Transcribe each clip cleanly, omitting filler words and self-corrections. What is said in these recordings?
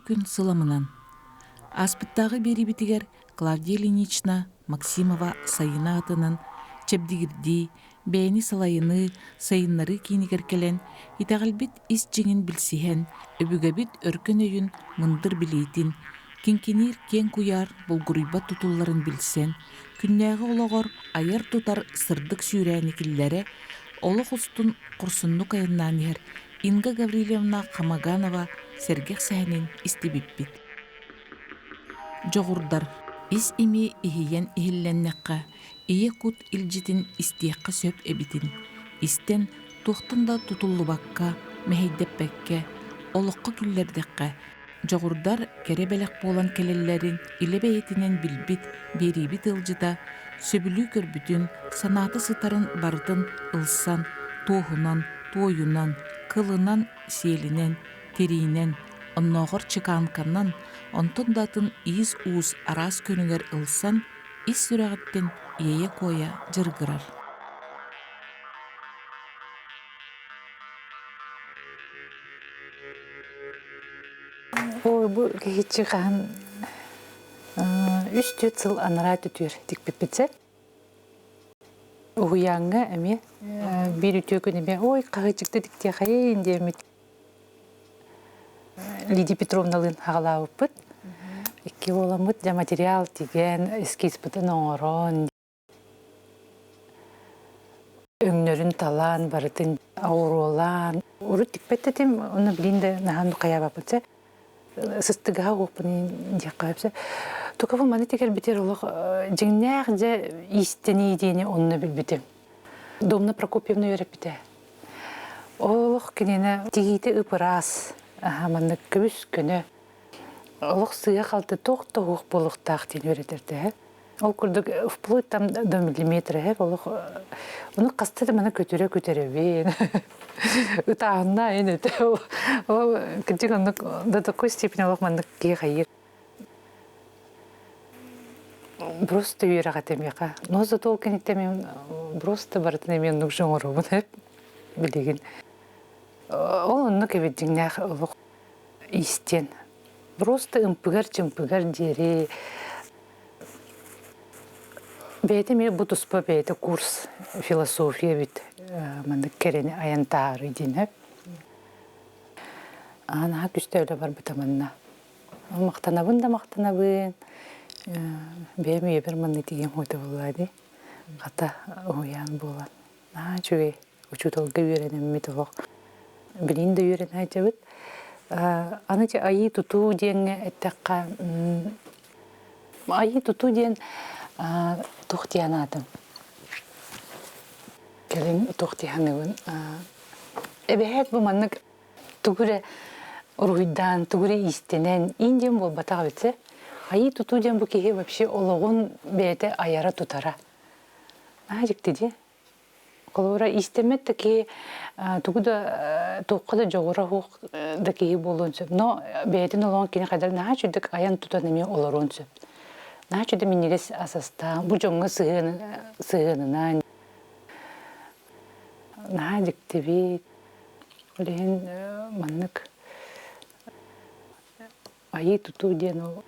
күн сыламынан. Аспыттағы бері бітігер Клавдия Ильинична Максимова сайына атынан чепдигирди, бәйіні салайыны, сайыннары кейінігер келен, итағалбет ис жеңін білсіхен, өбігабет өркін өйін мұндыр білейтін, кенкенер кен куяр бұлғырыйба тұтуларын білсен, күннәғы олығыр айар тұтар сырдық сүйрәні кіллері, олық ұстын құрсынны қайыннан ер, Инга Гаврилевна Хамаганова сәргек сәхінен істебіппет. Жоғырдар, ис име ихиен ихилленнеққа, ие кут илжитин истиаққа сөп эбитин. Истен туқтында тұтулы баққа, мәхейдеппәкке, олыққа күллердеққа. Жоғырдар керебелек болан келелерін илебейтінен білбит, берибит ылжыта, сөбілі көрбүтін, санаты сытарын бардын ылсан, тоғынан, тойынан, кылынан, селінен, теринен, онноғыр чыканканнан, онтон датын иіз уыз арас көнігер ылсан, ис сүрәғіттен ие коя жыргырар. Ой, бұл кехетші қан 3-4 сыл анара түтір тікпеппетсе. Уяңға әме бір үтөкін әме, ой, қағычықты тікте қайын демет. Лидия Петровналын ағалауып бұд. Екі оламыд да материал деген, эскиз бұдын оңырын. Өңнөрін талан, барытын ауыр Уры тікпеттетім, оны білінді нағанды қаяба бұдсы. Сыстыға оқпын дек қайыпсы. Тұқывы маны текер бітер олық жеңнәқ жа истені дейіне онны білбітім. Домна Прокопьевна өріп біті. Олық кенені тегейті ұпырас. Маны көбіс күні. Олық сыға қалды тоқты оқ болықтақ дейін өретерді. Ол күрдік вплоть там до миллиметра. Оны қастады маны көтере бейін. Үтағына әйін өті. Ол күндік оны до такой степени олық маны кей қайыр. Просто үйері қатем еқа. Нозы толкен етемен просто барытын емен нүк жоңыруын білеген. Ол оны кәбет жеңнәқ олық истен. Просто үмпігер дере. Бәйті мен бұтыспа бәйті курс философия бит. Мандық керені аянтары дейін. Ана күстәулі бар бұтаманна. Мақтанабын да мақтанабын. Бәйім ебір мұнды деген өті болады. Қата оян болан. Жүге ұчутолғы үйренем метолог. Білін де үйрен айтабыд. Аны че айы тұту дейін әттіққа. Айы тұту дейін тұқтиянадым. Келін тұқтиянығын. Әбәйәк бұл маннық түгірі ұрғыдан, түгірі истенен, инден бол батақ бітсе, айы тұту дейін бұл кеге вообще олығын бәйті аяра тұтара. Жікті де. Қолуыра истеметті ке түгіді тұққыды жоғыра хуқ да кеге болуын сөп. Но бәйтін олығын кені қадар наға жүдік аян тұтанымен оларын сөп. Наға жүді менегес асаста, бұл жоңғы сығынынан. Наға жікті бейт. Олеген маннық айы тұту ден ол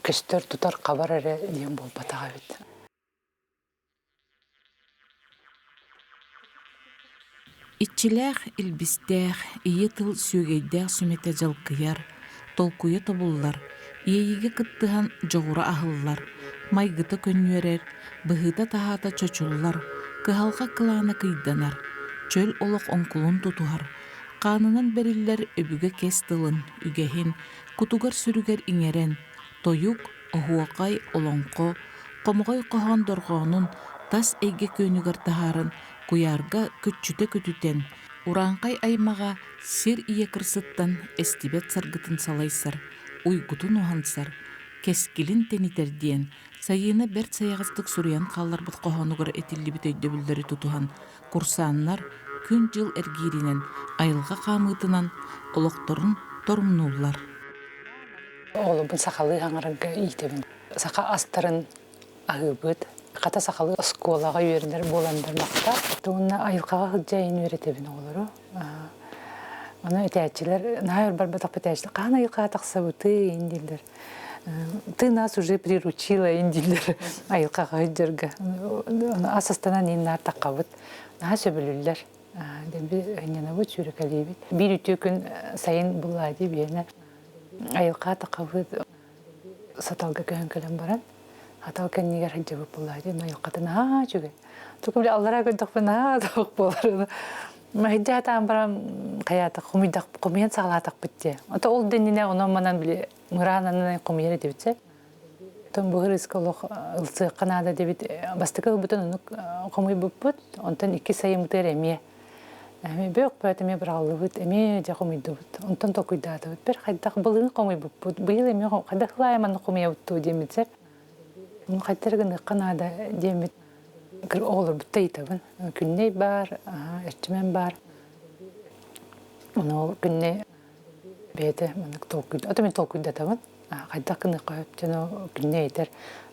көстер тұтар қабар әрі ден бол батаға бет. Итчилях илбистях, ие тыл сүйгейдях сүмете жалқияр, толкуя тобуллар, иеге кыттыған жоғыра ахыллар, майгыты көннерер, бұхыта тахата чочуллар, кыхалға кыланы кыйданар, чөл олық онкулун тутуар, қанынан бериллер өбіге кес тылын, үгехин, кутугар сүрігер иңерен, тойук, оғуақай олонқо, қомғай қоған дорғонун, тас эйге көнігер тахарын, куярга күтчүте көтүтен, уранқай аймаға сир ие кырсыттан эстибет саргытын салайсар, уйгутун ухансар, кескилин тенитердиен, сайыны берт саяғыстық сурян қаллар бұт қоғануғыр этилли бит өйдөбүлдері тутухан, курсаннар күн жыл эргиринен, айылға қамытынан, олоқторын торумнулар. Олы бұн сақалы аңырынғы ийтебін. Сақа астарын ағыбыд. Қата сақалы сколаға үйеріндер боландар мақта. Онына айылқаға жайын өретебін олыру. Она этячилер, наер барбатак петячилер. Кана илка таксабыты индилер. Ты нас уже приручила индилер. Айылка хайдерга. Асастана ниннар такабыт. Наha söbülürler. Debi hanyana bu çürük alibit. Bir ütükün sayın bulladı biyene. Ayılka takabıt satalga köyün kalem baran. Hatalken nigar hacabı bulladı. Ayılkada naha çürük. Tukum bile Allah'a gördük ben naha tavuk bularını. Mahiddi hatan baran kayata kumiyan sağlatak bitti. Ata ol denine onamanan bile mırananın kumiyeri debitse. Tom bu hırsızlık ılsı Kanada debit bastıkıl bütün onu komuy buput ondan iki sayı muter emiye. Büyük böyle emiye bırakılı bit emiye de komuy dubut. Ondan da kuydadı bit. Bir haydak balığın komuy buput. Bu yıl emiye haydak layaman komuy buput demitse. Onun haydargın Kanada demit. Kır olur butayı taban. Güney bar, eşçimen bar. Onu güney beyde manık tolkuydu. Atamin tolkuydu taban. Haydak kınıqa öpteno güney eder.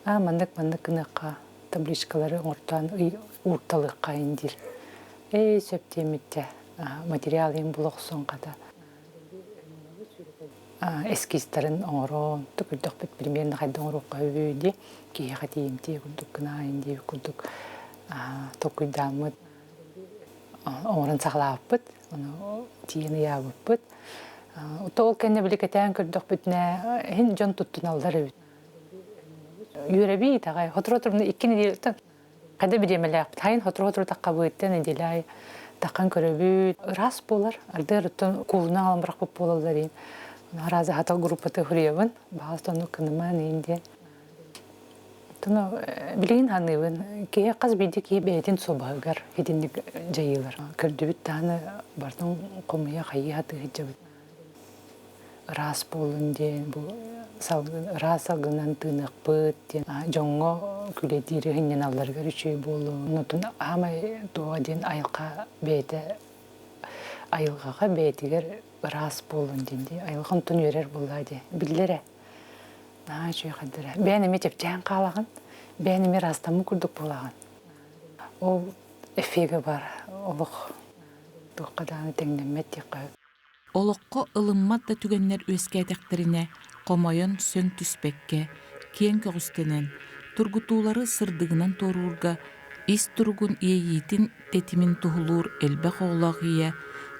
Manık kınıqa tablişkaları ortadan ortalıqqa indil. Söptemitte materialin bulaq sonqada. Eskizlerin oğru, tukuduk bit bilmeyen haydan oğruqa öbüydü. Ki hatiyimti kuduk kına indi kuduk tokuydamıt. Oğrun sağlapıt, onu tiyini yabıpıt. Ol kenne biliketen kurduk bitne hin can tuttun alları bit. Yürebi tagay hotroturumda ikkini dilten. Kada bir yemelak. Hayin hotro takabıtten edilay. Takan körübü ras bolar. Alderton kuluna alımrak bu bolalların. Narazi hatal grupatı huriyavın. Bazıdan kınıman indi. Tunu bileyin hanıvın ki kaz bidi ki beytin sobagar hedinlik jayılar. Kördübüt tane bardan komuya hayatı hicabıt. Ras bolun diyen bu ras salgınan tınık bıt diyen jongo külediri hinen allarga rüçüy bolun. Notun ama doğa diyen ayılka beyde ayılgaga beydiger ras bolun diyen ayılgan tun verer bolladı. Billere. Naha çöy kadıra. Beğenime çepçen kalağın. Beğenime rastamı kurduk bolağın. O efege var. Oluk. Doğqadanı tenlemet yakayı. Олоққо ылыммат да түгеннер өскәтәқтеріне қомайын сөн түспекке, кен көғістенен, тургутулары сырдығынан торурга, ис тургун иейитин тетимин тухулур элбе қоғлағыя,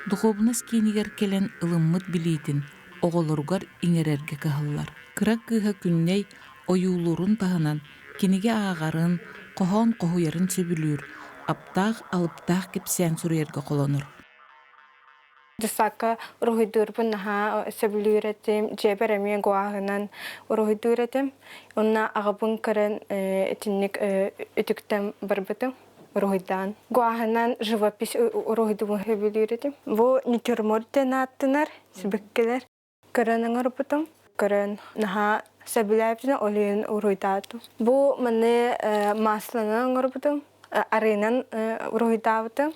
дұхобынас кенігер келен ылыммыт билейтін, оғылыргар иңерерге кағылар. Кырак кыға күнней ойулурун тағынан, кенеге ағарын, қохон қоғуярын сөбілүр, аптақ алыптақ кепсен сүрерге қолоныр. Дысака урухидурбун наха сөбүлүретим жеберемие гуагынан урухидуретим онна агабын кырын этинник үтүктен барбытым урухидан гуагынан живопись урухидубун сөбүлүретим бу нитюрморттен аттынар сибеккелер кырыныңыр бутум кырын наха сөбүлэптин олин урухидату бу маны масланыңыр бутум аринан урухидавты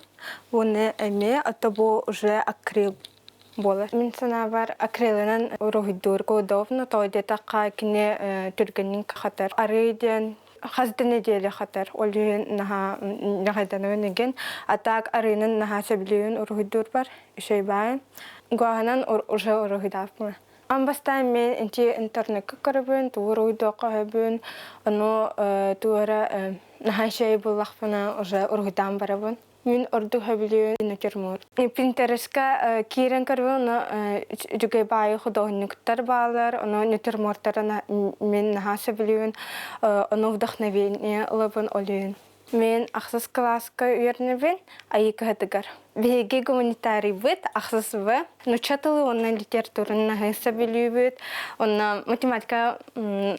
оны эме атобу уже акрил болар. Мен сана бар акрилынан урухидур годовно тойде такка кине түргенин хатар ариден хазды неделе хатар олин наха нахайдан өнеген атак аринан наха сөбүлүн урухидур бар шейбай гуанан уже урухидавмы. Амбастан мен интернетке көрбүн, тууройдока хөбүн, аны туара нахайшай буллахпана уже ургудан барабын. Мен орду хөбүлүн нөтөрмөр. Pinterest'ка кирен көрбүн, жүгөй бай художниктар балар, аны нөтөрмөртөрүнө мен нахасы билүүн, аны вдохновение лыбын олүн. Мен ахсыз класска үйренебен, айыка хатыгар. Беге гуманитарий бит, ахсыз бе. Но чатылы онна литературын нахайса билүүбүт, онна математика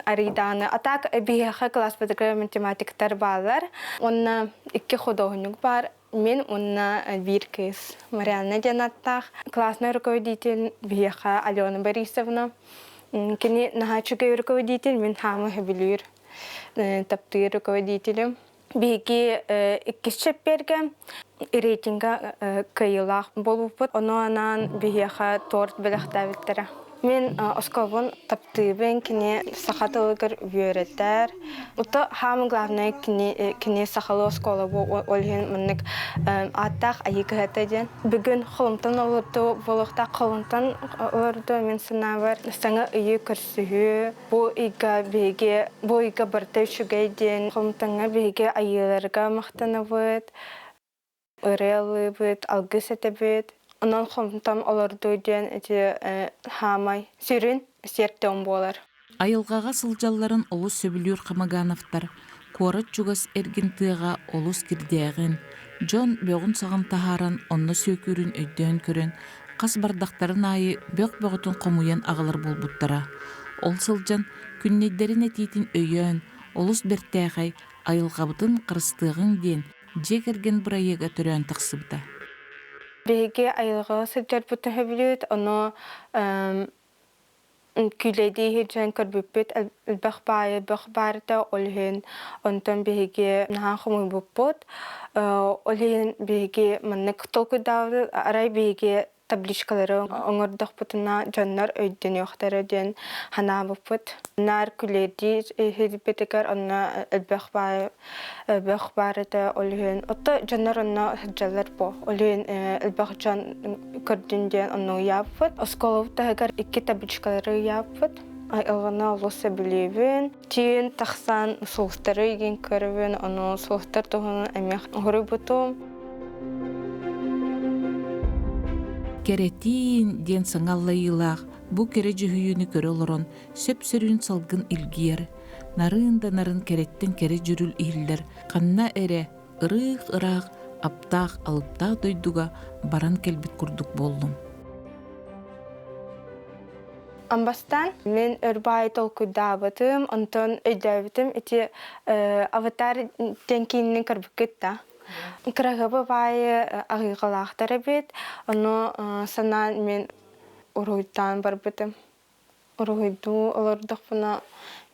ариданы. А так беге класс бітігер математиктар балар. Онна икки художник бар. Мен онна бир кыз. Марианна Жанаттах. Классный руководитель беге Алена Борисовна. Кини нахачугай руководитель, мен хамы билүүр. Таптый руководителем. Беги иккишчеп берген рейтинга кайылақ болуппут. Оны анан бейеха торт біліқтаветтері. Мен осколбун таптыбын кини сахатылыгыр үйөреттер. Ута хамы главное кини сахалы оскола бу олген мыннык аттах айыгыта ден. Бүгүн холумтан олурду болохта холумтан олурду мен сынавар саңа үйү көрсүгү бу ига бартай шугай ден холумтанга беге айыларга мактанабыт. Өрелыбыт, алгыс этебит. Онан холумтан олурду ден хамай сүрүн сертен болар. Айылғаға сылжалларын олус сөбілүр Қамагановтар, Куарат жугас эргентыға олус кирдеғін, Джон бөғін сағын тахаран онны сөкүрін өйден көрін, қас бардақтарын айы бөқ-бөғытын қомуян ағылар болбуттара. Ол сылжан күннедерін әтейтін өйен, олус бертәғай айылғабытын қырыстығын ден, жек ерген бұрайыға түрен тақсыбыда. Беге айылға сылжар бұты хөбілет, оны күлейді хеджен көрбіппет, әлбәқ барыда олхен, онтан беге нахан қомой бұппот, олхен беге маннық толку дауды, арай беге табличкалары оңырдық бұтына жаннар өйден yoxtara ден хана бұппот. Нар күлейді хеджбетігер, онна әлбәқ барыда олхен. Отта жаннар онна хеджалар бо, олхен әлбәқ жан көрден ден онна ұяппот. Осколовта әгер екі табличкалары ұяппот. Айылғана олысы білебін. Тиін тақсан соғыстары еген көрібін, оны соғыстар тұғының әмек ғыры бұтым. Керетин ден саңаллайылақ, бұ кере жүхүйіні көрі олырын, сөп сөрін салғын илгер. Нарын да нарын кереттен кере жүріл иілдер. Қанна әрі, ырық-ырақ, аптақ, алыптақ дойдуға баран келбет күрдік болдым. Амбастан мен өрбай толкуда батым, онтон өйдәбітім, эти аватар тенкиннен көрбікетті. Крагабы бай ағиғалақтары бет, оны санан мен ұрғыттан бар бітім. Ұрғыйду олырдық бұна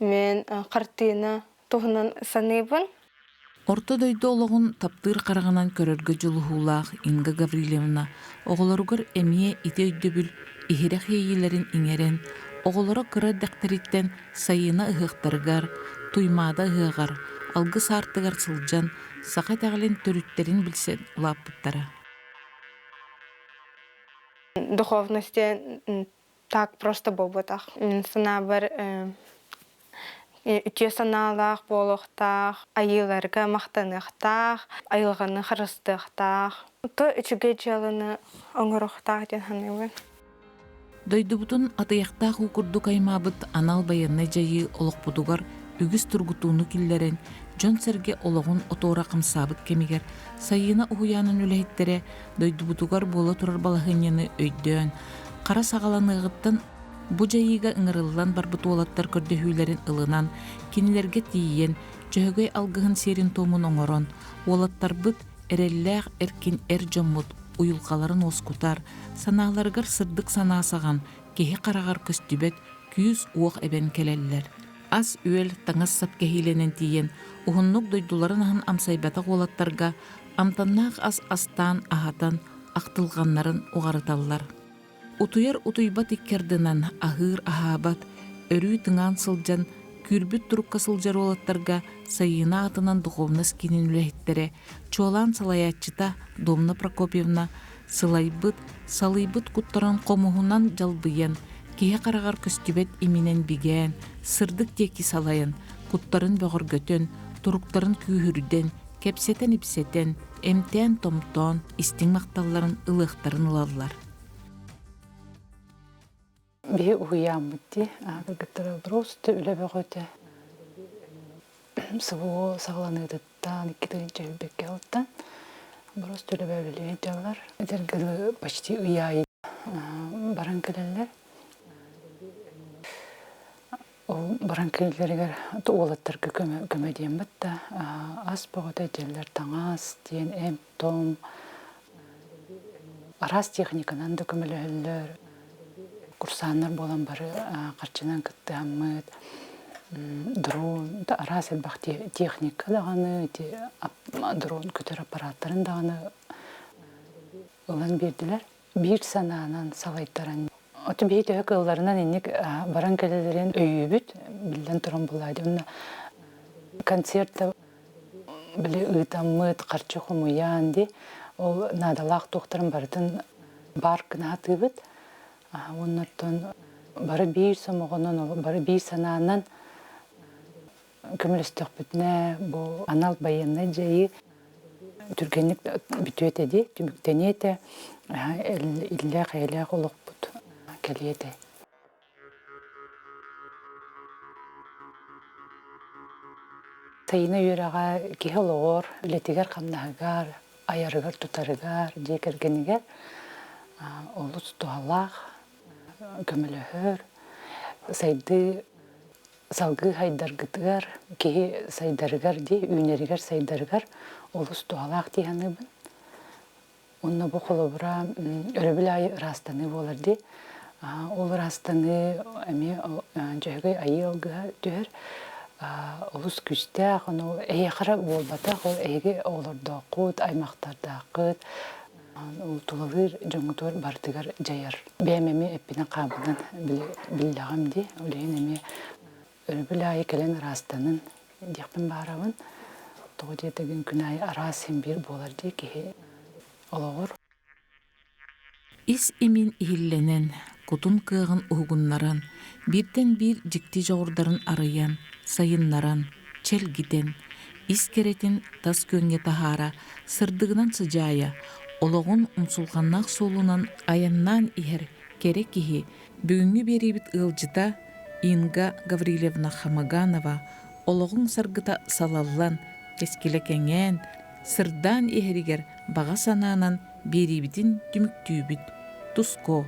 мен қартыны тұғынан санайбын. Орта дойду олығын таптыр қарағынан көрерге жылығулақ Инга Гаврилевна, оғыларығыр әмие ите өйдөбіл ихирек ейелерін иңерен, оғылары кыры дәқтеріттен сайына ұғықтарығар, туймада ұғығар, алғы сартығар сылжан, сақай тағылен төріттерін білсен ұлап бұттара. Духовності так просто болбатақ. Сына бір үте саналақ болуқтақ, айыларға мақтанықтақ, айылғаны қырыстықтақ. Ұты үчіге жалыны оңырықтақ ден ханайбын. Дойдубутун атыяқтақ ұқырды каймабыт анал баянны жайы олықпудугар үгіз тұргутуыны киллерен, Джон Серге олығын отора қымсабыт кемигер, сайына ұхуянын үләйттері дойдубутугар бола тұрар балағынияны өйдөн. Қара сағаланығыттан бұ жайыға ыңырылан барбыт олаттар көрдөхүйлерін ылынан, кенілерге тиен, жөһөгөй алғығын серин томын оңорон, олаттар бұт әрелләғ әркен әр жоммут, уйылқаларын оскутар, санағларғар сырдық санасаған, кехи қарағар көстүбет, күйіз уақ әбен келелілер. Аз үел таңас сап кехиленен тиен, ухуннук дойдуларын ахын амсайбата олаттарға, амтаннақ аз астан ахатан ақтылғаннарын уғарыталлар. Утуяр утуйбат иккердінан ахыр ахабат, өрүй тыңан сылжан, күрбіт тұрыққа сылжар олаттарға сайына атынан духовнас кенен үләйттері, чуалан салаятчыта Домна Прокопьевна сылайбыт, салыйбыт куттаран қомуғынан жалбыян, кеге қарағар көстүбет иминен бигән, сырдык теки салайын, куттарын бөғір götön, туруктарын күйүрден, кепсетен ипсетен, эмтен томтон, истиң мақталларын ылықтарын ыладылар. Би уямыти, агыттары просто үлебөгөтө. Сыбуу сагланыдыттан, иккидинче бекелттан, просто үлебөбүлү жалар. Дергеле почти уяй баран келелер. Баран келелерге туолаттарга көмөден битта, ас бөгөтө жерлер таңас, тиен эм том, арас техниканан да көмөлөлөр. Курсаннар болан бары қарчынан кітті аммыд, дрон, арас әлбақ техника дағаны, дрон көтер аппараттарын дағаны ұлан берділер. Bir санаанан салайттаран Оты бейті кылларынан инник баран келелерин өйүбүт, билден туран булайды. Онна концертта биле ыйтаммыт, қарчы хумуян ди, ол надалақ тоқтарын бардын бар кына атыбыт. Оннаттан бары бейір самоғынан, бары бейір санаанан көмілістік бүтіне бұл анал байынны жайы түргенlik бүтөт эди, түмүктенете, илле кайла олық бұд келеді. Тайына үйраға кехелоғыр, үлетігер қамнағығар, аярығар, тұтарығар, жекергенігер, олыс туалақ, көмілігір, сайды салғы хайдарғытығар, кеге сайдарығар де, үйнерігер сайдарығар, олыс туалақ дейіні бұн. Онна бұл қолы бұра өребіл айы растаны болар де, ол растаны жөйгөй айы олғыға дүйір, олыс күстәқ, оны әйе қара болбатақ, ол әйге оларда құд, аймақтарда құд, ол тұлығыр жоңғытыр бартығар жайар. Бәймеме әппінің қабынан білдіғам де, олейін әме өрбіл айы кәлін растанын декпін барауын, тоғы жетігін күн айы арасын бір болар де кеге олағыр. Ис имин ихилленен, кутун кыгын угуннаран, бирден бир жикти жоғырдарын арыян, сайыннаран, челгитен, ис керетин тас көнге тахара, сырдыгынан сыжая, ологун умсулғаннақ солунан аяннан ихер керек кихи, бүгінгі беребит ылжыта Инга Гаврилевна Хамаганова, ологун саргыта салаллан, кескилекенген, сырдан ихеригер баға сананан беребитин түміктүйбіт, туско,